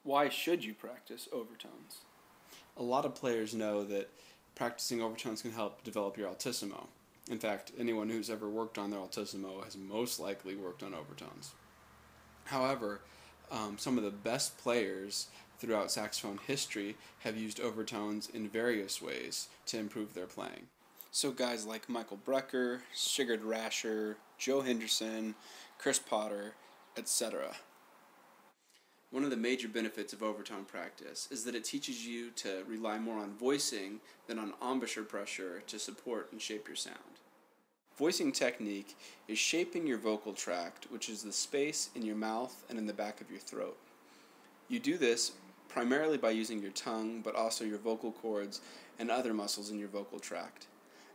Why should you practice overtones? A lot of players know that practicing overtones can help develop your altissimo. In fact, anyone who's ever worked on their altissimo has most likely worked on overtones. However, some of the best players throughout saxophone history have used overtones in various ways to improve their playing. So guys like Michael Brecker, Sigurd Rascher, Joe Henderson, Chris Potter, etc. One of the major benefits of overtone practice is that it teaches you to rely more on voicing than on embouchure pressure to support and shape your sound. Voicing technique is shaping your vocal tract, which is the space in your mouth and in the back of your throat. You do this primarily by using your tongue, but also your vocal cords and other muscles in your vocal tract.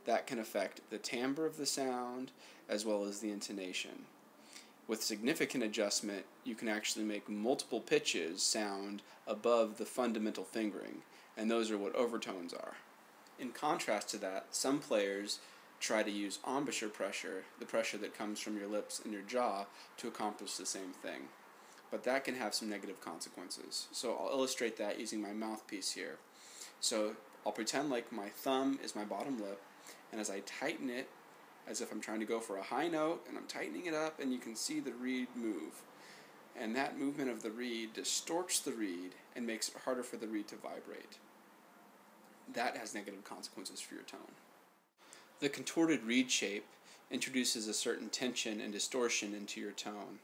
That can affect the timbre of the sound as well as the intonation. With significant adjustment, you can actually make multiple pitches sound above the fundamental fingering, and those are what overtones are. In contrast to that, some players try to use embouchure pressure, the pressure that comes from your lips and your jaw, to accomplish the same thing. But that can have some negative consequences. So I'll illustrate that using my mouthpiece here. So I'll pretend like my thumb is my bottom lip, and as I tighten it, as if I'm trying to go for a high note, and I'm tightening it up, and you can see the reed move. And that movement of the reed distorts the reed and makes it harder for the reed to vibrate. That has negative consequences for your tone. The contorted reed shape introduces a certain tension and distortion into your tone.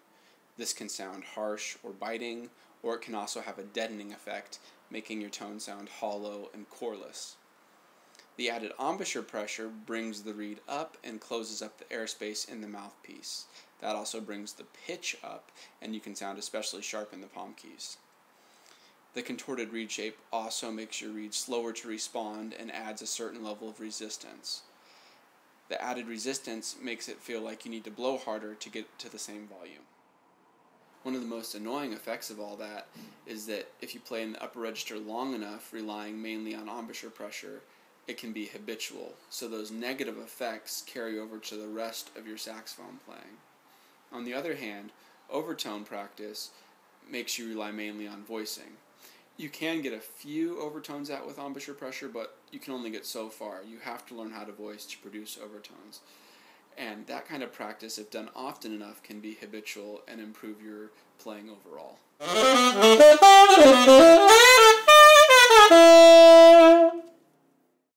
This can sound harsh or biting, or it can also have a deadening effect, making your tone sound hollow and coreless. The added embouchure pressure brings the reed up and closes up the airspace in the mouthpiece. That also brings the pitch up, and you can sound especially sharp in the palm keys. The contorted reed shape also makes your reed slower to respond and adds a certain level of resistance. The added resistance makes it feel like you need to blow harder to get to the same volume. One of the most annoying effects of all that is that if you play in the upper register long enough, relying mainly on embouchure pressure, it can be habitual, so those negative effects carry over to the rest of your saxophone playing. On the other hand, overtone practice makes you rely mainly on voicing. You can get a few overtones out with embouchure pressure, but you can only get so far. You have to learn how to voice to produce overtones. And that kind of practice, if done often enough, can be habitual and improve your playing overall.